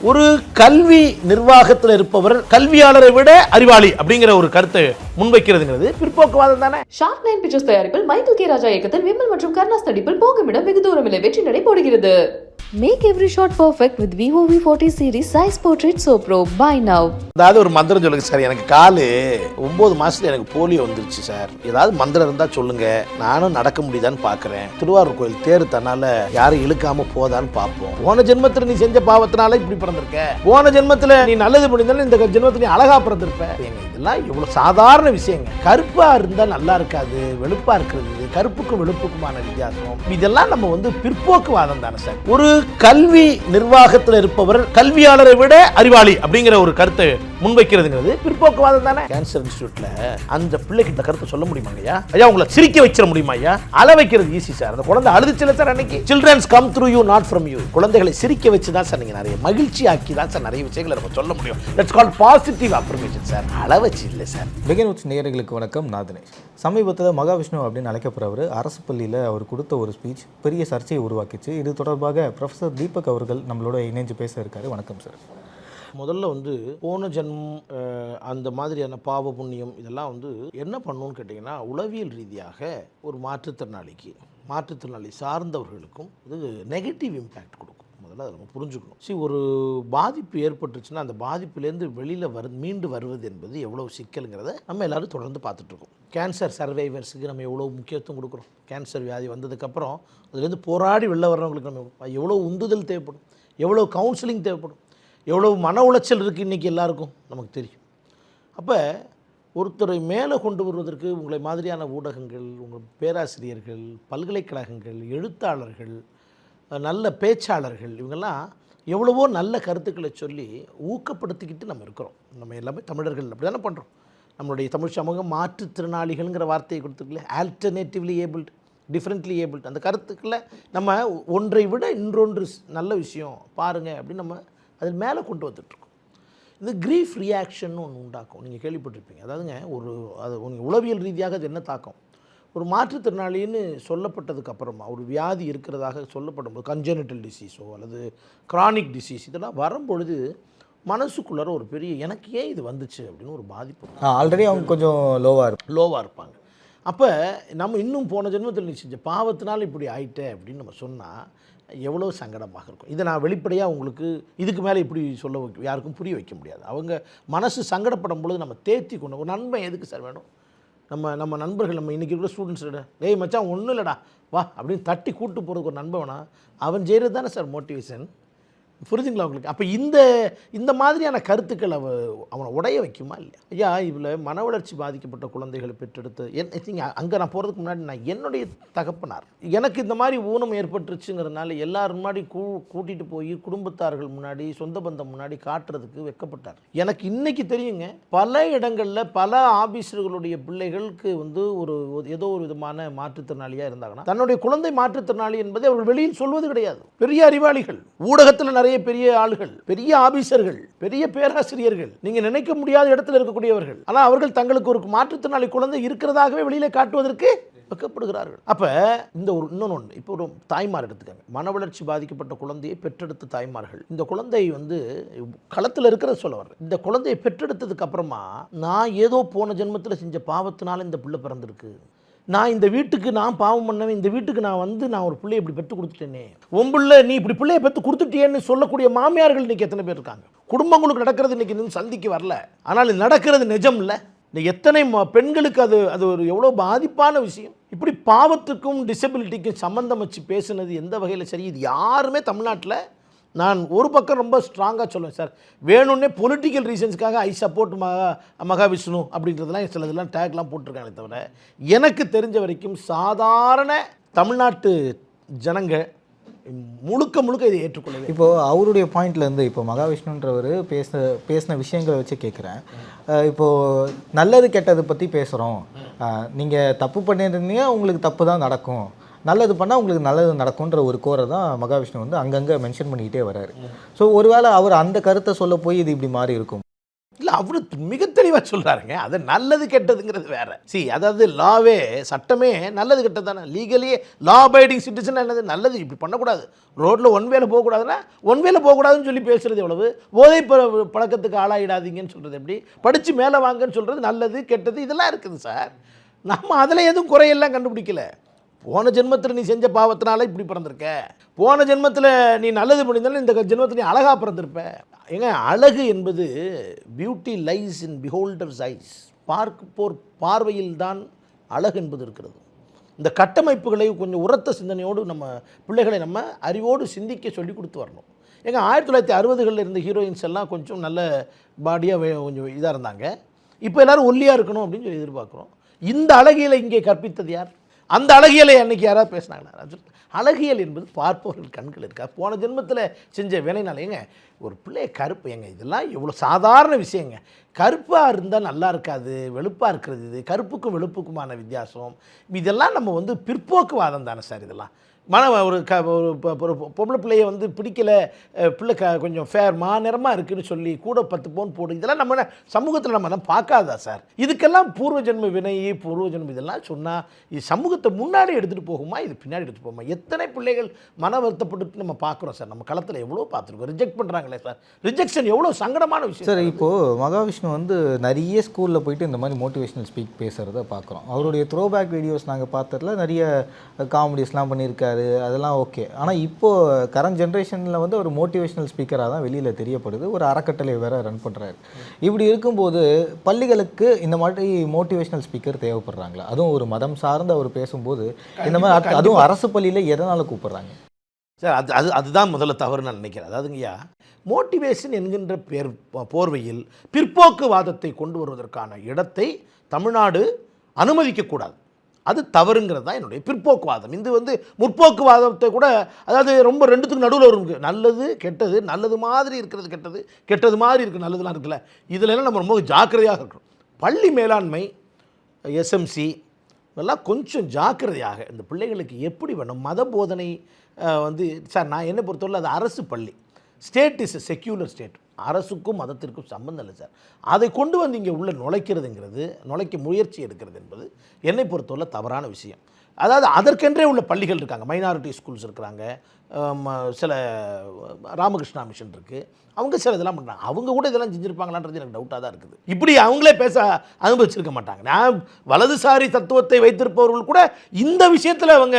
ஒரு கல்வி நிர்வாகத்தில் இருப்பவர் கல்வியாளரை விட அறிவாளி அப்படிங்கிற ஒரு கருத்தை முன்வைக்கிறதுங்கிறது பிற்போக்குவாதம் தானே. ஷார்க் 9 பிக்சர்ஸ் தயாரிப்பில் மைக்கேல் கே ராஜா இயக்கத்தில் விமல் மற்றும் கர்ணாஸ் நடிப்பில் போகுமிடம் வெகு தூரமில்லை வெற்றி நடை போடுகிறது. Make every shot perfect with Vivo V40 series size portrait so pro. Buy now. அதாவது ஒரு மந்திரம் சொல்லுங்க சார், எனக்கு காலு 9 மாசத்துல எனக்கு போலியோ வந்துருச்சு சார், ஏதாவது மந்திரம் இருந்தா சொல்லுங்க, நானும் நடக்க முடியுதான்னு பாக்குறேன். திருவாரூர் கோயில் தேர் தன்னால யாரும் இழுக்காம போதான்னு பார்ப்போம். போன ஜென்மத்துல நீ செஞ்ச பாவத்தினால இப்படி பிறந்திருக்க, போன ஜென்மத்துல நீ நல்லது பண்ணியிருந்தாலும் இந்த ஜென்மத்துல நீ அழகா பிறந்திருப்ப. இதெல்லாம் இவ்வளவு சாதாரண விஷயங்க. கருப்பா இருந்தா நல்லா இருக்காது, வெளுப்பா இருக்கிறது, கருப்புக்கும் வெளுப்புக்குமான வித்தியாசம். இதெல்லாம் நம்ம பிற்போக்குவாதம் தானே சார். ஒரு கல்வி நிர்வாகத்தில் இருப்பவர் கல்வியாளரை விட அறிவாளி அப்படிங்கிற ஒரு கருத்தை முன்வைக்கிறதுங்கிறது பிற்போக்குவாதம் தானே. கேன்சர் இன்ஸ்டிடியூட்ல அந்த பிள்ளைக்கு இந்த கருத்தை சொல்ல முடியுமா ஐயா? ஐயா உங்களை சிரிக்க வச்சிட முடியுமா ஐயா? அழ வைக்கிறது ஈஸி சார். அந்த குழந்தை அழுதுச்சுல சார் அன்னைக்கு. Childrens come through you not from you. குழந்தைகளை சிரிக்க வச்சு தான் சார் நீங்க நிறைய மகிழ்ச்சி ஆக்கி தான் சார் நிறைய விஷயங்களை நம்ம சொல்ல முடியும். That's called positive affirmation sir. அழ வச்சு இல்லை சார். பிகின் வித் நேயர்களுக்கு வணக்கம். நான் தினேஷ். சமீபத்தில் மகாவிஷ்ணு அப்படின்னு அழைக்கப்படுறவர் அரசு பள்ளியில் அவர் கொடுத்த ஒரு ஸ்பீச் பெரிய சர்ச்சையை உருவாக்கிச்சு. இது தொடர்பாக ப்ரொஃபஸர் தீபக் அவர்கள் நம்மளோட இணைஞ்சு பேச இருக்காரு. வணக்கம் சார். முதல்ல போன ஜென்மம் அந்த மாதிரியான பாவ புண்ணியம் இதெல்லாம் என்ன பண்ணணும்னு கேட்டிங்கன்னா, உளவியல் ரீதியாக ஒரு மாற்றுத்திறனாளி சார்ந்தவர்களுக்கும் இது நெகட்டிவ் இம்பேக்ட் கொடுக்கும். முதல்ல அதை நம்ம புரிஞ்சுக்கணும். ஒரு பாதிப்பு ஏற்பட்டுச்சுன்னா அந்த பாதிப்புலேருந்து வெளியில் மீண்டு வருவது என்பது எவ்வளோ சிக்கலுங்கிறத நம்ம எல்லோரும் தொடர்ந்து பார்த்துட்ருக்கோம். கேன்சர் சர்வைவர்ஸுக்கு நம்ம எவ்வளோ முக்கியத்துவம் கொடுக்குறோம். கேன்சர் வியாதி வந்ததுக்கப்புறம் அதுலேருந்து போராடி வெளில வர்றவங்களுக்கு நம்ம எவ்வளோ உந்துதல் தேவைப்படும், எவ்வளோ கவுன்சிலிங் தேவைப்படும், எவ்வளோ மன உளைச்சல் இருக்குது இன்றைக்கி எல்லாருக்கும் நமக்கு தெரியும். அப்போ ஒருத்தரை மேலே கொண்டு வருவதற்கு உங்களை மாதிரியான ஊடகங்கள், உங்கள் பேராசிரியர்கள், பல்கலைக்கழகங்கள், எழுத்தாளர்கள், நல்ல பேச்சாளர்கள், இவங்கெல்லாம் எவ்வளவோ நல்ல கருத்துக்களை சொல்லி ஊக்கப்படுத்திக்கிட்டு நம்ம இருக்கிறோம். நம்ம எல்லாமே தமிழர்கள் அப்படி தானே பண்ணுறோம். நம்மளுடைய தமிழ் சமூகம் மாற்றுத்திறனாளிகள்ங்கிற வார்த்தையை கொடுத்துக்கல, ஆல்டர்னேட்டிவ்லி ஏபிள்டு, டிஃப்ரெண்ட்லி ஏபிள்டு, அந்த கருத்துக்களை நம்ம ஒன்றை விட இன்னொன்று நல்ல விஷயம் பாருங்கள் அப்படின்னு நம்ம அதில் மேலே கொண்டு வந்துட்டுருக்கோம். இது கிரீஃப் ரியாக்ஷன் ஒன்று உண்டாக்கும். நீங்கள் கேள்விப்பட்டிருப்பீங்க. அதாவதுங்க அது உளவியல் ரீதியாக அது என்ன தாக்கம், ஒரு மாற்றுத்திறனாளின்னு சொல்லப்பட்டதுக்கு அப்புறமா ஒரு வியாதி இருக்கிறதாக சொல்லப்படும்போது, கன்ஜெனிட்டல் டிசீஸோ அல்லது கிரானிக் டிசீஸ் இதெல்லாம் வரும்பொழுது மனசுக்குள்ளார ஒரு பெரிய எனக்கு ஏன் இது வந்துச்சு அப்படின்னு ஒரு பாதிப்பு. ஆல்ரெடி அவங்க கொஞ்சம் லோவாக இருப்பாங்க. அப்போ நம்ம இன்னும் போன ஜென்மத்தில் நீ செஞ்ச பாவத்தினால இப்படி ஆயிட்டே அப்படின்னு நம்ம சொன்னால் எவ்வளோ சங்கடமாக இருக்கும். இதை நான் வெளிப்படையாக உங்களுக்கு இதுக்கு மேலே இப்படி சொல்ல யாருக்கும் புரிய வைக்க முடியாது. அவங்க மனசு சங்கடப்படும் பொழுது நம்ம தேர்த்தி கொண்டு ஒரு நண்பன் எதுக்கு சார் வேணும்? நம்ம நண்பர்கள், நம்ம இன்றைக்கி இருக்கிற ஸ்டூடெண்ட்ஸோட டேய் மச்சான் ஒன்றும் இல்லைடா வா அப்படின்னு தட்டி கூட்டு போகிறதுக்கு ஒரு நண்பன் வேணா, அவன் செய்கிறது தானே சார் மோட்டிவேஷன். புரிஞ்சுங்களா உங்களுக்கு? அப்போ இந்த மாதிரியான கருத்துக்கள் அவனை உடைய வைக்குமா இல்லையா? ஐயா இதில் மன வளர்ச்சி பாதிக்கப்பட்ட குழந்தைகளை பெற்றெடுத்து அங்கே நான் போகிறதுக்கு முன்னாடி நான் என்னுடைய தகப்பனார் எனக்கு இந்த மாதிரி ஊனம் ஏற்பட்டுருச்சுங்கிறதுனால எல்லாரும் முன்னாடி கூட்டிகிட்டு போய் குடும்பத்தார்கள் முன்னாடி, சொந்த பந்தம் முன்னாடி காட்டுறதுக்கு வெட்கப்பட்டார். எனக்கு இன்றைக்கி தெரியுங்க, பல இடங்களில் பல ஆபீஸர்களுடைய பிள்ளைகளுக்கு ஒரு ஏதோ ஒரு விதமான மாற்றுத்திறனாளியாக இருந்தாங்கன்னா தன்னுடைய குழந்தை மாற்றுத்திறனாளி என்பதை அவர்கள் வெளியில் சொல்வது கிடையாது. பெரிய அறிவாளிகள், ஊடகத்தில் நிறைய பெரிய ஆளுகள், பெரிய ஆபீசர்கள், பெரிய பேராசிரியர்கள், நீங்க நினைக்க முடியாத இடத்துல இருக்கக்கூடியவர்கள், ஆனால் அவர்கள் தங்களுக்கு ஒரு மாற்றுத்திறனாளி குழந்தை இருக்கிறதாகவே வெளியில காட்டுவதற்கு வெட்கப்படுகிறார்கள். அப்ப இந்த இன்னொன்று, இப்போ ஒரு தாய்மார் எடுத்துக்காங்க, மன வளர்ச்சி பாதிக்கப்பட்ட குழந்தையை பெற்றெடுத்த தாய்மார்கள், இந்த குழந்தை களத்தில் இருக்கிறத சொல்ல வர்றேன். இந்த குழந்தையை பெற்றெடுத்ததுக்கு அப்புறமா நான் ஏதோ போன ஜென்மத்தில் செஞ்ச பாவத்தினால இந்த பிள்ளை பிறந்திருக்கு, நான் இந்த வீட்டுக்கு நான் பாவம் பண்ணவேன், இந்த வீட்டுக்கு நான் ஒரு பிள்ளையை இப்படி பெற்று கொடுத்துட்டேனே, உன் பிள்ளை நீ இப்படி பிள்ளையை பெற்று கொடுத்துட்டேன்னு சொல்லக்கூடிய மாமியார்கள் இன்னைக்கு எத்தனை பேர் இருக்காங்க? குடும்பங்களுக்கு நடக்கிறது இன்னைக்கு இன்னும் சந்திக்கு வரல, ஆனால் இது நடக்கிறது நிஜம் இல்லை. எத்தனை பெண்களுக்கு அது ஒரு எவ்வளோ பாதிப்பான விஷயம். இப்படி பாவத்துக்கும் டிசபிலிட்டிக்கும் சம்மந்தம் வச்சு பேசுனது எந்த வகையில் சரி? இது யாருமே தமிழ்நாட்டில், நான் ஒரு பக்கம் ரொம்ப ஸ்ட்ராங்காக சொல்லுவேன் சார், வேணும்னே பொலிட்டிக்கல் ரீசன்ஸ்க்காக ஐ சப்போர்ட் மகாவிஷ்ணு அப்படின்றதெல்லாம் சிலதெல்லாம் டேக்லாம் போட்டிருக்காங்களே தவிர எனக்கு தெரிஞ்ச வரைக்கும் சாதாரண தமிழ்நாட்டு ஜனங்க முழுக்க இதை ஏற்றுக்கொள்ளவே. இப்போது அவருடைய பாயிண்ட்லேருந்து இப்போ மகாவிஷ்ணுன்றவர் பேசின விஷயங்களை வச்சு கேட்குறேன். இப்போது நல்லது கெட்டதை பற்றி பேசுகிறோம், நீங்கள் தப்பு பண்ணியிருந்தீங்க உங்களுக்கு தப்பு தான் நடக்கும், நல்லது பண்ணால் உங்களுக்கு நல்லது நடக்கும்ன்ற ஒரு கோரை தான் மகாவிஷ்ணு அங்கங்கே மென்ஷன் பண்ணிக்கிட்டே வர்றாரு. ஸோ ஒருவேளை அவர் அந்த கருத்தை சொல்ல போய் இது இப்படி மாறி இருக்கும். இல்லை அவரு மிக தெளிவாக சொல்கிறாருங்க. அது நல்லது கெட்டதுங்கிறது வேற. அதாவது லாவே, சட்டமே நல்லது கெட்டது தானே. லீகலி லா அபைடிங் சிட்டிசன் என்னது, நல்லது இப்படி பண்ணக்கூடாது, ரோட்டில் ஒன் வேல போகக்கூடாதுன்னா ஒன் வேல போகக்கூடாதுன்னு சொல்லி பேசுகிறது எவ்வளவு, போதை பழக்கத்துக்கு ஆளாயிடாதீங்கன்னு சொல்கிறது எப்படி, படித்து மேலே வாங்கன்னு சொல்கிறது நல்லது கெட்டது இதெல்லாம் இருக்குது சார். நம்ம அதில் எதுவும் குறையெல்லாம் கண்டுபிடிக்கல. போன ஜென்மத்தில் நீ செஞ்ச பாவத்தினால இப்படி பிறந்திருக்க, போன ஜென்மத்தில் நீ நல்லது பண்ணியிருந்தாலும் இந்த ஜென்மத்தில் நீ அழகாக பிறந்திருப்ப. ஏங்க அழகு என்பது பியூட்டி லைஸ் இன் பிஹோல்டர்ஸ் ஐஸ், பார்ப்போர் பார்வையில் தான் அழகு என்பது இருக்கிறது. இந்த கட்டமைப்புகளை கொஞ்சம் உரத்த சிந்தனையோடு நம்ம பிள்ளைகளை நம்ம அறிவோடு சிந்திக்க சொல்லி கொடுத்து வரணும். ஏங்க 1960களில் இருந்த ஹீரோயின்ஸ் எல்லாம் கொஞ்சம் நல்ல பாடியாக கொஞ்சம் இதாக இருந்தாங்க. இப்போ எல்லோரும் ஒல்லியாக இருக்கணும் அப்படின்னு சொல்லி எதிர்பார்க்குறோம். இந்த அழகியலை இங்கே கற்பித்தது யார்? அந்த அழகியலை அன்றைக்கி யாராவது பேசினாங்களா? அழகியல் என்பது பார்ப்பவர்கள் கண்கள் இருக்கா. போன ஜென்மத்தில் செஞ்ச வேலைனால ஏங்க ஒரு பிள்ளைய கருப்பு, ஏங்க இதெல்லாம் எவ்வளோ சாதாரண விஷயங்க. கருப்பாக இருந்தால் நல்லா இருக்காது, வெளுப்பாக இருக்கிறது. இது கருப்புக்கும் வெளுப்புக்குமான வித்தியாசம். இதெல்லாம் நம்ம வந்து பிற்போக்குவாதம் தானே சார். இதெல்லாம் ஒரு பொம்பளை பிள்ளையை வந்து பிடிக்கல, பிள்ளை கொஞ்சம் ஃபேர் நிறமாக இருக்குதுன்னு சொல்லி கூட 10 பவுன் போடு, இதெல்லாம் நம்ம சமூகத்தில் நம்ம பார்க்காதா சார்? இதுக்கெல்லாம் பூர்வ ஜென்ம வினை, பூர்வ ஜென்மம் இதெல்லாம் சொன்னால் இது சமூகத்தை முன்னாடி எடுத்துகிட்டு போகுமா, இது பின்னாடி எடுத்துகிட்டு போகுமா? எத்தனை பிள்ளைகள் மன வருத்தப்பட்டு நம்ம பார்க்குறோம் சார். நம்ம களத்தில் எவ்வளோ பார்த்துருக்கோம். ரிஜெக்ட் பண்ணுறாங்களே சார். ரிஜெக்ஷன் எவ்வளோ சங்கடமான விஷயம் சார். இப்போது மகாவிஷ்ணு வந்து நிறைய ஸ்கூலில் போயிட்டு இந்த மாதிரி மோட்டிவேஷனல் ஸ்பீக் பேசுகிறத பார்க்குறோம். அவருடைய த்ரோபேக் வீடியோஸ் நாங்கள் பார்த்ததில் நிறைய காமெடிஸ்லாம் பண்ணியிருக்காரு, அதெல்லாம் ஓகே. ஆனால் இப்போது கரண்ட் ஜென்ரேஷனில் வந்து ஒரு மோட்டிவேஷனல் ஸ்பீக்கராக தான் வெளியில் தெரியப்படுது. ஒரு அறக்கட்டளை வேறு ரன் பண்ணுறாரு. இப்படி இருக்கும்போது பள்ளிகளுக்கு இந்த மாதிரி மோட்டிவேஷனல் ஸ்பீக்கர் தேவைப்படுறாங்களா? அதுவும் ஒரு மதம் சார்ந்து அவர் பேசும்போது இந்த மாதிரி, அதுவும் அரசு பள்ளியில் எதனால் கூப்பிட்றாங்க சார்? அதுதான் முதல்ல தவறு நான் நினைக்கிறேன். அதாவதுங்கய்யா, மோட்டிவேஷன் என்கின்ற போர்வையில் பிற்போக்குவாதத்தை கொண்டு வருவதற்கான இடத்தை தமிழ்நாடு அனுமதிக்கக்கூடாது. அது தவறுங்கிறது தான் என்னுடைய பிற்போக்குவாதம். இது வந்து முற்போக்குவாதத்தை கூட, அதாவது ரொம்ப ரெண்டுத்துக்கு நடுவில் வரும். நல்லது கெட்டது, நல்லது மாதிரி இருக்கிறது கெட்டது, கெட்டது மாதிரி இருக்குது நல்லதுலாம் இருக்குல்ல, இதிலெல்லாம் நம்ம ரொம்ப ஜாக்கிரதையாக இருக்கணும். பள்ளி மேலாண்மை, எஸ்எம்சி இதெல்லாம் கொஞ்சம் ஜாக்கிரதையாக இந்த பிள்ளைகளுக்கு எப்படி வேணும் மத போதனை வந்து சார். நான் என்ன பொறுத்தவரை அது அரசு பள்ளி, state is a secular state. அரசுக்கும் மதத்திற்கும் சம்பந்தம் இல்லை சார். அதை கொண்டு வந்து இங்கே உள்ள நுழைக்க முயற்சி எடுக்கிறது என்பது என்னை பொறுத்தவரை தவறான விஷயம். அதாவது அதற்கென்றே உள்ள பள்ளிகள் இருக்காங்க, மைனாரிட்டி ஸ்கூல்ஸ் இருக்கிறாங்க, சில ராமகிருஷ்ணா மிஷன் இருக்குது, அவங்க சில இதெல்லாம் பண்ணுறாங்க. அவங்க கூட இதெல்லாம் செஞ்சுருப்பாங்களான்றது எனக்கு டவுட்டாக தான் இருக்குது. இப்படி அவங்களே பேச அனுபவிச்சிருக்க மாட்டாங்க. நான் வலதுசாரி தத்துவத்தை வைத்திருப்பவர்கள் கூட இந்த விஷயத்தில் அவங்க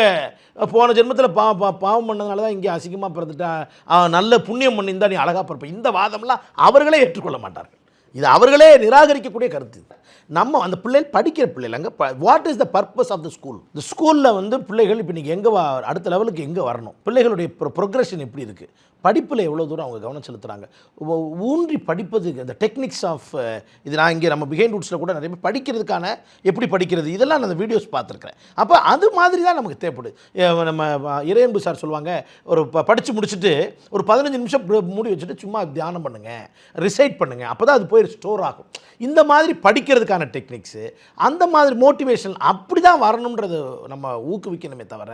போன ஜென்மத்தில் பாவம் பண்ணதுனால தான் இங்கே அசிங்கமாக பிறந்துட்டா, நல்ல புண்ணியம் பண்ணியிருந்தால் நீ அழகாக பிறப்ப, இந்த வாதம்லாம் அவர்களே ஏற்றுக்கொள்ள மாட்டார்கள். இது அவர்களே நிராகரிக்கக்கூடிய கருத்து. நம்ம அந்த பிள்ளைகள் படிக்கிற பிள்ளைகள் அங்கே what is the purpose of the school? இந்த ஸ்கூலில் வந்து பிள்ளைகள் இப்போ நீங்கள் எங்கே அடுத்த லெவலுக்கு எங்கே வரணும், பிள்ளைகளுடைய ப்ரொக்ரெஷன் எப்படி இருக்குது, படிப்பில் எவ்வளோ தூரம் அவங்க கவனம் செலுத்துகிறாங்க, ஊன்றி படிப்பது, இந்த டெக்னிக்ஸ் ஆஃப் இது நான் இங்கே நம்ம பிஹைண்ட் ரூட்ஸில் கூட நிறைய படிக்கிறதுக்கான எப்படி படிக்கிறது இதெல்லாம் நான் அந்த வீடியோஸ் பார்த்துருக்குறேன். அப்போ அது மாதிரி தான் நமக்கு தேவைப்படுது. நம்ம இறையன்பு சார் சொல்லுவாங்க, ஒரு படித்து முடிச்சுட்டு ஒரு 15 நிமிஷம் மூடி வச்சுட்டு சும்மா தியானம் பண்ணுங்கள், ரிசைட் பண்ணுங்கள், அப்போ தான் அது போய் ஸ்டோர் ஆகும். இந்த மாதிரி படிக்கிறதுக்கான டெக்னிக்ஸு, அந்த மாதிரி மோட்டிவேஷன் அப்படி தான் வரணுன்றது நம்ம ஊக்குவிக்கணுமே தவிர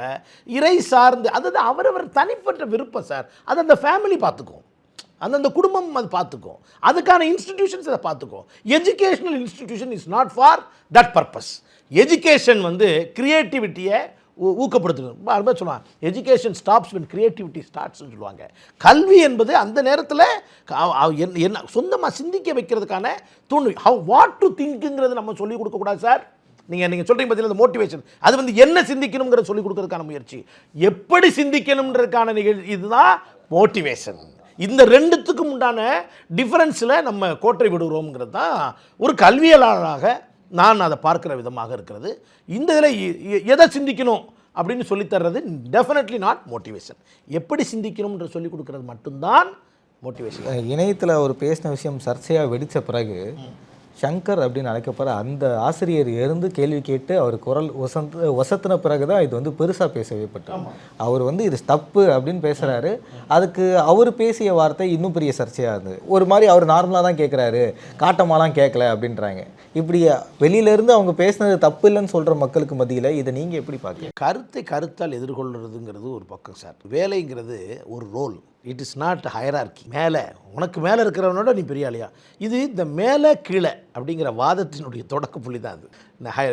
இறை சார்ந்து, அதாவது அவரவர் தனிப்பட்ட விருப்பம் சார். அது அந்த ஃபேமிலி பார்த்துக்கும், அந்தந்த குடும்பம் அது பார்த்துக்கும், அதுக்கான இன்ஸ்டிடியூஷன்ஸ் அதை பார்த்துக்கும். Educational institution is not for that purpose. Education வந்து கிரியேட்டிவிட்டியை ஊக்கப்படுத்தணும். அது சொல்லுவாங்க, எஜுகேஷன் ஸ்டாப்ஸ் when கிரியேட்டிவிட்டி ஸ்டார்ட்ஸ்னு சொல்லுவாங்க. கல்வி என்பது அந்த நேரத்தில் என்ன சொந்தமாக சிந்திக்க வைக்கிறதுக்கான வாட் டு திங்க்குங்கிறது நம்ம சொல்லிக் கொடுக்கக்கூடாது சார். நீங்கள் சொல்கிறீங்க பார்த்தீங்கன்னா மோட்டிவேஷன், அது வந்து என்ன சிந்திக்கணுங்கிறத சொல்லிக் கொடுக்கறதுக்கான முயற்சி, எப்படி சிந்திக்கணுன்றதுக்கான இதுதான் மோட்டிவேஷன். இந்த ரெண்டுத்துக்கும் உண்டான டிஃபரன்ஸில் நம்ம கோட்டை விடுகிறோம்ங்கிறது தான் ஒரு கல்வியலாளராக நான் அதை பார்க்குற விதமாக இருக்கிறது. இந்த இதில் எதை சிந்திக்கணும் அப்படின்னு சொல்லித்தர்றது டெஃபினெட்லி நாட் மோட்டிவேஷன். எப்படி சிந்திக்கணும்ன்ற சொல்லிக் கொடுக்கறது மட்டும்தான் மோட்டிவேஷன். இணையத்தில் அவர் பேசின விஷயம் சர்ச்சையாக வெடித்த பிறகு சங்கர் அப்படின்னு அழைக்கப்படுற அந்த ஆசிரியர் இருந்து கேள்வி கேட்டு அவர் குரல் ஒசத்தின பிறகு தான் இது வந்து பெருசாக பேசவேப்பட்டது. அவர் வந்து இது தப்பு அப்படின்னு பேசுகிறாரு. அதுக்கு அவர் பேசிய வார்த்தை இன்னும் பெரிய சர்ச்சையாக இருந்தது. ஒரு மாதிரி அவர் நார்மலாக தான் கேட்குறாரு, காட்டமாலாம் கேட்கல அப்படின்றாங்க. இப்படி வெளியிலேருந்து அவங்க பேசுனது தப்பு இல்லைன்னு சொல்கிற மக்களுக்கு மத்தியில் இதை நீங்கள் எப்படி பார்க்குறீங்க? கருத்தால் எதிர்கொள்கிறதுங்கிறது ஒரு பக்கம் சார். வேலைங்கிறது ஒரு role. It is not hierarchy. மேலே உனக்கு மேலே இருக்கிறவனோட நீ பெரிய ஆளியா, இது இந்த மேலே கீழே அப்படிங்கிற வாதத்தினுடைய தொடக்க புள்ளி தான் அது.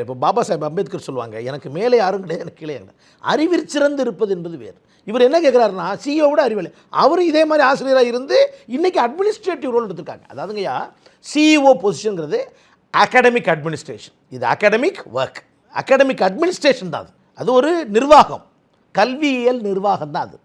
இப்போ பாபா சாஹேப் அம்பேத்கர் சொல்லுவாங்க, எனக்கு மேலே யாரும் கிடையாது, எனக்கு கீழே இல்லை. அறிவிற் சிறந்து இருப்பது என்பது வேறு. இவர் என்ன கேட்குறாருன்னா, சிஇஓவோட அறிவியல். அவரும் இதே மாதிரி ஆசிரியராக இருந்து இன்றைக்கி அட்மினிஸ்ட்ரேட்டிவ் ரோல் எடுத்திருக்காங்க. அதாவதுங்கய்யா, சிஇஓ பொசிஷனுங்கிறது அகாடமிக் அட்மினிஸ்ட்ரேஷன். இது அகாடமிக் ஒர்க், அகாடமிக் அட்மினிஸ்ட்ரேஷன் தான் அது. அது ஒரு நிர்வாகம், கல்வியியல் நிர்வாகம் தான் அது.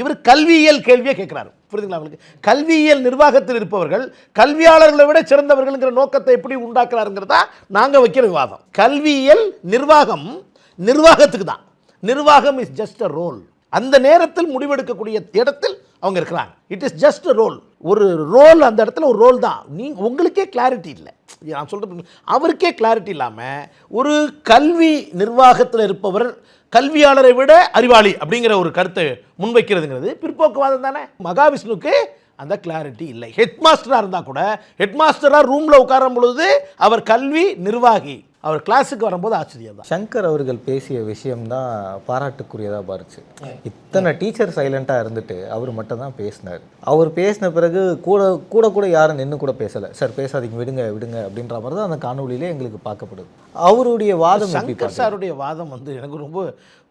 இவர் கல்வியியல் கேள்வியை கேட்குறாரு. புரியுதுங்களா உங்களுக்கு? கல்வியியல் நிர்வாகத்தில் இருப்பவர்கள் கல்வியாளர்களை விட சிறந்தவர்கள்ங்கிற நோக்கத்தை எப்படி உண்டாக்குறாருங்கிறதா நாங்கள் வைக்கிற விவாதம். கல்வியியல் நிர்வாகம் நிர்வாகத்துக்கு தான். நிர்வாகம் இஸ் ஜஸ்ட் அ ரோல். அந்த நேரத்தில் முடிவெடுக்கக்கூடிய இடத்தில் அவங்க இருக்கிறாங்க. It is just a role. ஒரு ரோல், அந்த இடத்துல ஒரு ரோல் தான். உங்களுக்கே கிளாரிட்டி இல்லை. நான் சொல்கிறது, அவருக்கே கிளாரிட்டி இல்லாமல் ஒரு கல்வி நிர்வாகத்தில் இருப்பவர் கல்வியாளரை விட அறிவாளி அப்படிங்கிற ஒரு கருத்தை முன்வைக்கிறதுங்கிறது பிற்போக்குவாதம் தானே. மகாவிஷ்ணுக்கு அந்த கிளாரிட்டி இல்லை. ஹெட் மாஸ்டராக இருந்தால் கூட, ஹெட் மாஸ்டராக ரூமில் உட்காரும் பொழுது அவர் கல்வி நிர்வாகி. அவர் கிளாஸுக்கு வரும்போது ஆச்சரியம் தான். சங்கர் அவர்கள் பேசிய விஷயம்தான் பாராட்டுக்குரியதாக பாருச்சு. இத்தனை டீச்சர் சைலண்ட்டாக இருந்துட்டு அவர் மட்டும் தான் பேசினார். அவர் பேசின பிறகு கூட யாரும் நின்று கூட பேசலை. சார் பேசாதீங்க, விடுங்க விடுங்க அப்படின்ற மாதிரி தான் அந்த காணொலியிலே எங்களுக்கு பார்க்கப்படுது. அவருடைய வாதம், சங்கர் சாருடைய வாதம் எனக்கு ரொம்ப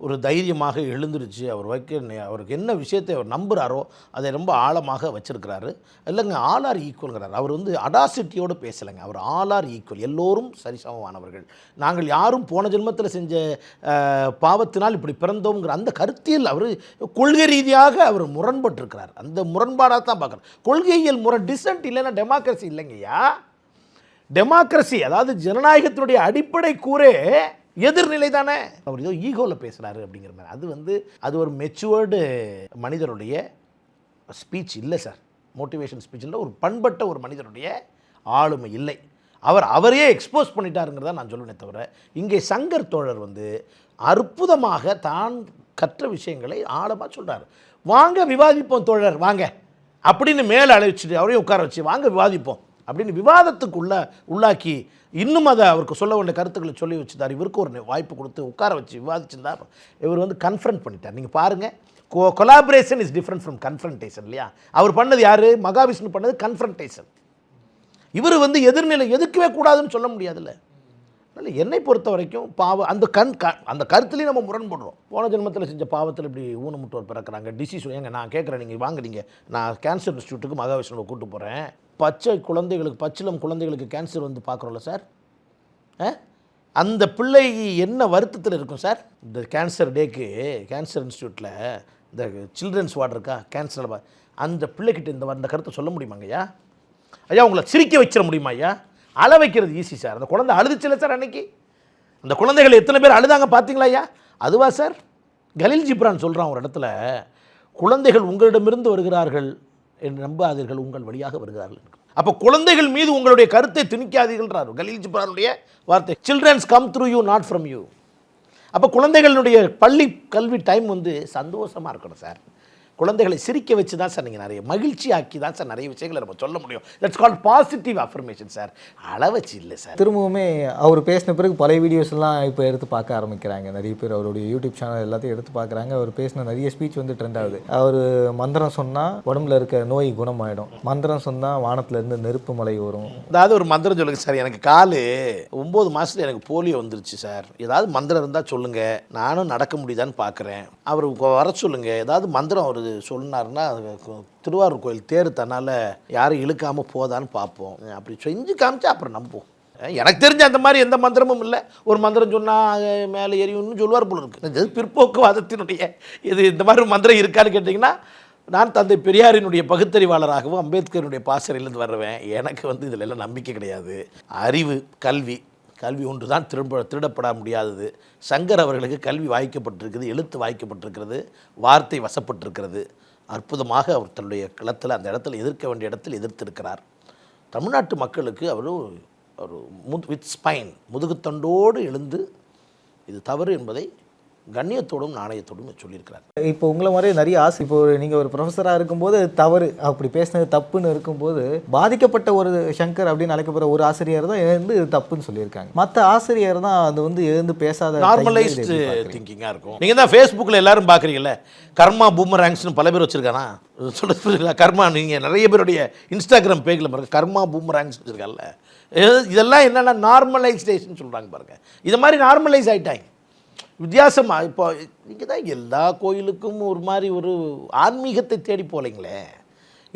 ஒரு தைரியமாக எழுந்துருச்சு. அவருக்கு என்ன விஷயத்தை அவர் நம்புகிறாரோ அதை ரொம்ப ஆழமாக வச்சிருக்கிறாரு. இல்லைங்க, ஆல் ஆர் ஈக்குவல்ங்கிறார். அவர் அடாசிட்டியோடு பேசலைங்க. அவர் ஆல் ஆர் ஈக்குவல், எல்லோரும் சரிசமமானவர்கள். நாங்கள் யாரும் போன ஜென்மத்தில் செஞ்ச பாவத்தினால் இப்படி பிறந்தோங்கிற அந்த கருத்தியல் அவர் கொள்கை ரீதியாக அவர் முரண்பட்டிருக்கிறார். அந்த முரண்பாடாக தான் பார்க்குறார். கொள்கையியல் டிசன்ட் இல்லைன்னா டெமோக்ரஸி இல்லைங்கய்யா. டெமோக்ரஸி அதாவது ஜனநாயகத்தினுடைய அடிப்படை கூறே எதிர்நிலை தானே. அவர் ஏதோ ஈகோவில் பேசுகிறாரு அப்படிங்கிற மாதிரி. அது ஒரு மெச்சுவர்டு மனிதருடைய ஸ்பீச் இல்லை சார். மோட்டிவேஷன் ஸ்பீச் இல்லை. ஒரு பண்பட்ட ஒரு மனிதனுடைய ஆளுமை இல்லை. அவரையே எக்ஸ்போஸ் பண்ணிட்டாருங்கிறத நான் சொல்லுவேனே தவிர, இங்கே சங்கர் தோழர் அற்புதமாக தான் கற்ற விஷயங்களை ஆழமாக சொல்கிறார். வாங்க விவாதிப்போம் தோழர் வாங்க அப்படின்னு மேலே அழைச்சிட்டு அவரையும் உட்கார வச்சு வாங்க விவாதிப்போம் அப்படின்னு விவாதத்துக்கு உள்ளாக்கி இன்னும் அதை அவருக்கு சொல்ல வேண்டிய கருத்துக்களை சொல்லி வச்சுட்டார். இவருக்கு ஒரு வாய்ப்பு கொடுத்து உட்கார வச்சு விவாதிச்சிருந்தார். இவர் கன்ஃபரண்ட் பண்ணிட்டார். நீங்கள் பாருங்கள், collaboration is different from confrontation இல்லையா? அவர் பண்ணது யார்? மகாவிஷ்ணு பண்ணது கன்ஃபரன்டேஷன். இவர் எதிர்நிலை எதுக்கவே கூடாதுன்னு சொல்ல முடியாதுல்ல. அதனால் என்னை பொறுத்த வரைக்கும் அந்த கருத்துலேயும் நம்ம முரண்படுறோம். போன ஜென்மத்தில் செஞ்ச பாவத்தில் இப்படி ஊனமுட்டோர் பிறக்கிறாங்க, டிசீஸ். ஏங்க நான் கேட்குறேன், நீங்கள் வாங்க, நான் கேன்சர் இன்ஸ்டியூட்டுக்கு மகாவிஷ்ணுவை கூப்பிட்டு போகிறேன். பச்சிளம் குழந்தைகளுக்கு கேன்சர் பார்க்குறோம்ல சார், அந்த பிள்ளை என்ன வருத்தத்தில் இருக்கும் சார்? இந்த கேன்சர் டேக்கு கேன்சர் இன்ஸ்டியூட்டில் இந்த சில்ட்ரன்ஸ் வார்டு இருக்கா, கேன்சர், அந்த பிள்ளைக்கிட்ட இந்த கருத்தை சொல்ல முடியுமாங்க ஐயா? ஐயா உங்களை சிரிக்க வச்சிட முடியுமா ஐயா? அழ வைக்கிறது ஈஸி சார். அந்த குழந்தை அழுதுச்சில்ல சார் அன்னைக்கு? அந்த குழந்தைகள் எத்தனை பேர் அழுதாங்க பார்த்தீங்களா ஐயா? அதுவா சார்? கலீல் ஜிப்ரான் சொல்கிறான் ஒரு இடத்துல, குழந்தைகள் உங்களிடமிருந்து வருகிறார்கள் என்று நம்பாதீர்கள், உங்கள் வழியாக வருகிறார்கள். அப்போ குழந்தைகள் மீது உங்களுடைய கருத்தை திணிக்காதீர்கள்ன்றார் கலீல் ஜிப்ரானுடைய வார்த்தை. Childrens come through you, not from you. அப்போ குழந்தைகளுடைய பள்ளி கல்வி டைம் சந்தோஷமாக இருக்கணும் சார். குழந்தைகளை சிரிக்க வச்சு தான் சார், நீங்கள் நிறைய மகிழ்ச்சி ஆக்கி தான் சார் நிறைய விஷயங்களை நம்ம சொல்ல முடியும். That's called positive affirmation sir, அளவச்சு இல்லை சார். திரும்பவுமே அவர் பேசின பிறகு பழைய வீடியோஸ் எல்லாம் இப்போ எடுத்து பார்க்க ஆரம்பிக்கிறாங்க. நிறைய பேர் அவருடைய யூடியூப் சேனல் எல்லாத்தையும் எடுத்து பார்க்குறாங்க. அவர் பேசின நிறைய ஸ்பீச் ட்ரெண்ட் ஆகுது. அவர் மந்திரம் சொன்னால் உடம்புல இருக்க நோய் குணமாயிடும், மந்திரம் சொன்னால் வானத்துலேருந்து நெருப்பு மலை வரும். அதாவது ஒரு மந்திரம் சொல்லுங்க சார், எனக்கு 9 மாதத்தில் எனக்கு போலியோ வந்துருச்சு சார், ஏதாவது மந்திரம் இருந்தால் சொல்லுங்கள், நானும் நடக்க முடியுதான்னு பார்க்குறேன். அவர் வர சொல்லுங்கள், ஏதாவது மந்திரம் அவர் சொன்னார்னா திருவாரூர் கோயில் தேர் தன்னால் யாரும் இழுக்காமல் போதான்னு பார்ப்போம். அப்படி செஞ்சு காமிச்சா அப்புறம் நம்புவோம். எனக்கு தெரிஞ்ச அந்த மாதிரி எந்த மந்திரமும் இல்லை. ஒரு மந்திரம் சொன்னால் மேலே எரியும்னு சொல்லுவார் போல இருக்கு. இது பிற்போக்குவாதத்தினுடைய இது. இந்த மாதிரி மந்திரம் இருக்கான்னு கேட்டிங்கன்னா, நான் தந்தை பெரியாரினுடைய பகுத்தறிவாளராகவும் அம்பேத்கருடைய பாசறையிலேருந்து வர்றவேன். எனக்கு இதில் எல்லாம் நம்பிக்கை கிடையாது. அறிவு, கல்வி ஒன்று தான் திருடப்பட முடியாதது. சங்கர் அவர்களுக்கு கல்வி வாய்க்கப்பட்டிருக்கிறது, எழுத்து வாய்க்கப்பட்டிருக்கிறது, வார்த்தை வசப்பட்டிருக்கிறது. அற்புதமாக அவர் தன்னுடைய களத்தில் அந்த இடத்துல எதிர்க்க வேண்டிய இடத்தில் எதிர்த்திருக்கிறார். தமிழ்நாட்டு மக்களுக்கு அவர் ஒரு வித் ஸ்பைன், முதுகுத்தண்டோடு எழுந்து இது தவறு என்பதை கண்ணியத்தோடும் நாணயத்தோடும் சொல்லியிருக்கிறார். இப்போ உங்களை மாதிரி நிறைய ஆசை, இப்போ நீங்கள் ஒரு ப்ரொஃபஸராக இருக்கும்போது தவறு அப்படி பேசினது தப்புன்னு இருக்கும்போது பாதிக்கப்பட்ட ஒரு சங்கர் அப்படின்னு அழைக்கப்படுற ஒரு ஆசிரியர் தான் எழுந்து இது தப்புன்னு சொல்லியிருக்காங்க. மற்ற ஆசிரியர் தான் அது வந்து எழுந்து பேசாத நார்மலைஸ்டு திங்கிங்காக இருக்கும். நீங்கள் தான் ஃபேஸ்புக்கில் எல்லாரும் பார்க்குறீங்கல்ல, கர்மா பூமராங்ஸ்னு பல பேர் வச்சுருக்கானா சொல்ல கர்மா. நீங்கள் நிறைய பேருடைய இன்ஸ்டாகிராம் பேஜில் பாருங்கள், கர்மா பூமராங்ஸ் வச்சுருக்காங்கல்ல. இதெல்லாம் என்னென்னா நார்மலைசேஷன் சொல்கிறாங்க பாருங்கள். இது மாதிரி நார்மலைஸ் ஆகிட்டாங்க வித்தியாசமாக. இப்போ நீங்கள் தான் எல்லா கோயிலுக்கும் ஒரு மாதிரி ஒரு ஆன்மீகத்தை தேடி போகலைங்களே.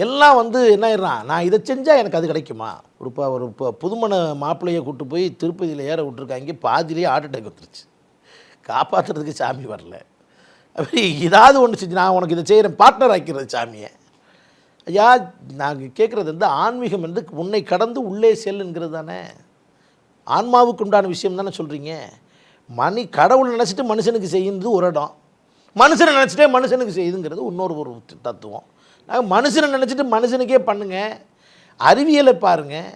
எல்லாம் வந்து என்ன ஆயிடுறான், நான் இதை செஞ்சால் எனக்கு அது கிடைக்குமா. ஒரு புதுமண மாப்பிள்ளையை கூப்பிட்டு போய் திருப்பதியில் ஏற விட்டுருக்காங்க, பாதியிலேயே ஹார்ட் அட்டாக் வந்துருச்சு, காப்பாற்றுறதுக்கு சாமி வரல. அப்படி ஏதாவது ஒன்று செஞ்சு நான் உனக்கு இதை செய்கிறேன் பார்ட்னர் ஆக்கிறது சாமியை. ஐயா நாங்கள் கேட்குறது வந்து ஆன்மீகம் வந்து உன்னை கடந்து உள்ளே செல்லுங்கிறது தானே, ஆன்மாவுக்கு உண்டான விஷயம் தானே சொல்கிறீங்க. கடவுள் நினச்சிட்டு மனுஷனுக்கு செய்யுறது ஒரு இடம், மனுஷனை நினச்சிட்டே மனுஷனுக்கு செய்யுதுங்கிறது ஒரு தத்துவம். நாங்கள் மனுஷனை நினச்சிட்டு மனுஷனுக்கே பண்ணுங்கள், அறிவியலை பாருங்கள்,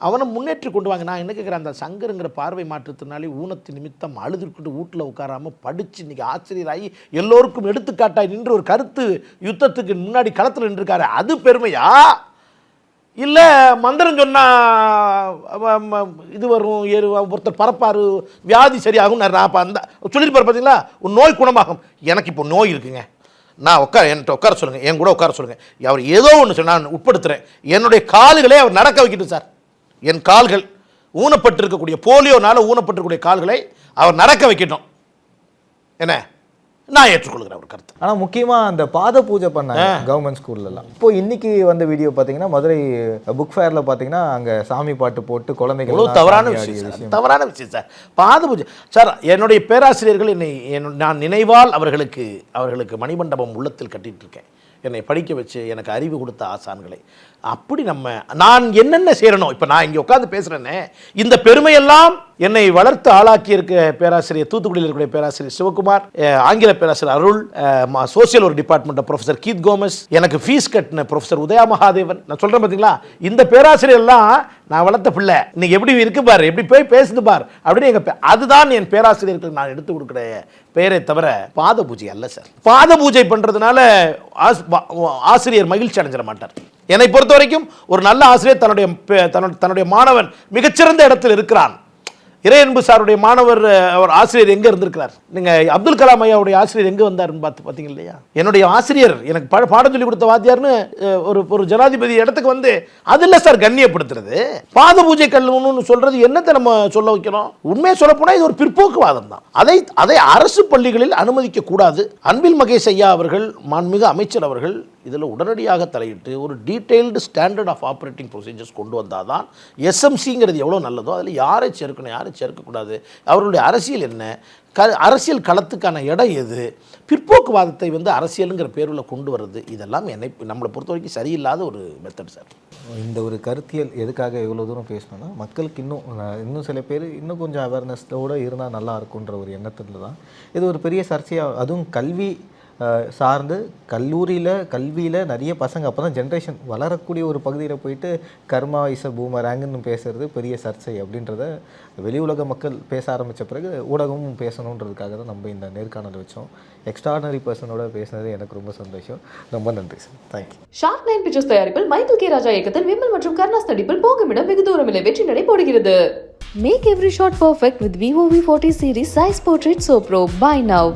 அவனை முன்னேற்றி கொண்டு வாங்க. நான் என்ன கேட்குறேன், அந்த சங்கருங்கிற பார்வை மாற்றத்தினாலே ஊனத்து நிமித்தம் அழுதுகிட்டு வீட்டில் உட்காராமல் படித்து இன்றைக்கி ஆசிரியராகி எல்லோருக்கும் எடுத்துக்காட்டாய் நின்று ஒரு கருத்து யுத்தத்துக்கு முன்னாடி களத்தில் நின்றுருக்காரு, அது பெருமையா? இல்லை மந்திரம் சொன்னால் இது வரும், ஒருத்தர் பரப்பார், வியாதி சரியாகும், நான் அப்போ அந்த சொல்லியிருப்பார் பார்த்தீங்களா, ஒரு நோய் குணமாகும். எனக்கு இப்போ நோய் இருக்குங்க, நான் என்கிட்ட உட்கார சொல்லுங்கள், என் கூட உட்கார சொல்லுங்கள், அவர் ஏதோ ஒன்று சொன்னால் நான் உட்படுத்துகிறேன், என்னுடைய கால்களே அவர் நடக்க வைக்கட்டும் சார். என் கால்கள் ஊனப்பட்டிருக்கக்கூடிய போலியோனால் ஊனப்பட்டிருக்கக்கூடிய கால்களை அவர் நடக்க வைக்கட்டும், என்ன நான் ஏற்றுக்கொள்கிறேன் ஒரு கருத்து. ஆனால் முக்கியமாக அந்த பாத பூஜை பண்ணாங்க கவர்மெண்ட் ஸ்கூல்லலாம். இப்போ இன்னைக்கு வந்த வீடியோ பார்த்தீங்கன்னா மதுரை புக் ஃபேரில் பார்த்தீங்கன்னா அங்கே சாமி பாட்டு போட்டு குழந்தைகள் தவறான விஷயம் சார். பாத பூஜை சார், என்னுடைய பேராசிரியர்கள் நான் நினைவால் அவர்களுக்கு மணிமண்டபம் உள்ளத்தில் கட்டிட்டு இருக்கேன். என்னை படிக்க வச்சு எனக்கு அறிவு கொடுத்த ஆசான்களை அப்படி நான் என்னென்ன செய்யணும். இப்போ நான் இங்கே உட்காந்து பேசுகிறேன்னே, இந்த பெருமையெல்லாம் என்னை வளர்த்து ஆளாக்கி இருக்க பேராசிரியர், தூத்துக்குடியில் இருக்கக்கூடிய பேராசிரியர் சிவகுமார், ஆங்கில பேராசிரியர் அருள், சோசியல் ஒரு டிபார்ட்மெண்ட் ப்ரொஃபஸர் கீத் கோமஸ், எனக்கு ஃபீஸ் கட்டின ப்ரொஃபஸர் உதயா மகாதேவன், நான் சொல்கிறேன் பார்த்தீங்களா, இந்த பேராசிரியர்லாம் நான் வளர்த்த பிள்ளை, இன்னைக்கு எப்படி இருக்கு பார், எப்படி போய் பேசுது பார் அப்படின்னு அதுதான் என் பேராசிரியர்களுக்கு நான் எடுத்து கொடுக்குற பெயரை தவிர பாத பூஜை அல்ல சார். பாத பூஜை பண்ணுறதுனால ஆசிரியர் மகிழ்ச்சி அடைஞ்சிட மாட்டார். என்னை பொறுத்த வரைக்கும் ஒரு நல்ல ஆசிரியர் தன்னுடைய மாணவன் மிகச்சிறந்த இடத்தில் இருக்கிறான். இறையன்பு சாருடைய மாணவர் அவர் ஆசிரியர் எங்கே இருந்திருக்கிறார், நீங்கள் அப்துல் கலாம் ஐயாவுடைய ஆசிரியர் எங்கே வந்தாருன்னு பார்த்தீங்க இல்லையா. என்னுடைய ஆசிரியர் எனக்கு பாடம் சொல்லி கொடுத்த வாத்தியார்னு ஒரு ஜனாதிபதி இடத்துக்கு வந்து அது இல்லை சார் கண்ணியப்படுத்துறது. பாத பூஜை கல்லுன்னு சொல்றது என்னத்தை நம்ம சொல்ல வைக்கிறோம். உண்மையை சொல்ல போனால் இது ஒரு பிற்போக்குவாதம் தான். அதை அரசு பள்ளிகளில் அனுமதிக்க கூடாது. அன்பில் மகேஷ் ஐயா அவர்கள், மாண்புமிகு அமைச்சர் அவர்கள் இதில் உடனடியாக தலையிட்டு ஒரு detailed standard of operating procedures கொண்டு வந்தால் தான் எஸ்எம்சிங்கிறது எவ்வளோ நல்லதோ அதில் யாரை சேர்க்கணும் யாரை சேர்க்கக்கூடாது, அவர்களுடைய அரசியல் என்ன, அரசியல் களத்துக்கான இடம் எது, பிற்போக்குவாதத்தை வந்து அரசியலுங்கிற பேரில் கொண்டு வர்றது, இதெல்லாம் நம்மளை பொறுத்த வரைக்கும் சரியில்லாத ஒரு மெத்தட் சார். இந்த ஒரு கருத்தியல் எதுக்காக இவ்வளோ தூரம் பேசணும்னா, மக்களுக்கு இன்னும் சில பேர் இன்னும் கொஞ்சம் அவேர்னஸோடு இருந்தால் நல்லா இருக்குன்ற ஒரு எண்ணத்தில் தான் இது ஒரு பெரிய சர்ச்சையாக, அதுவும் கல்வி சார்ந்து கல்வியில் நிறைய பசங்க அப்போ தான் ஜென்ரேஷன் வளரக்கூடிய ஒரு பகுதியில் போயிட்டு கர்மா இஸ் அ பூமராங்குன்னு பேசுகிறது பெரிய சர்ச்சை அப்படின்றத வெளி உலக மக்கள் பேச ஆரம்பித்த பிறகு ஊடகமும் பேசணுன்றதுக்காக தான் நம்ம இந்த நேர்காணல் வச்சோம். எக்ஸ்ட்ராடனரி பர்சனோட பேசுனது எனக்கு ரொம்ப சந்தோஷம். ரொம்ப நன்றி சார். தேங்க்யூ. ஷார்க் 9 பிக்சர்ஸ் தயாரிப்பில் மைக்கேல் கே ராஜா இயக்கத்தில் விமல் மற்றும் கர்ணாஸ் நடிப்பில் போகுமிடம் வெகு தூரமில்லை வெற்றி நடை போடுகிறது. Make every shot perfect with Vivo V40 series size portrait so pro. Buy now.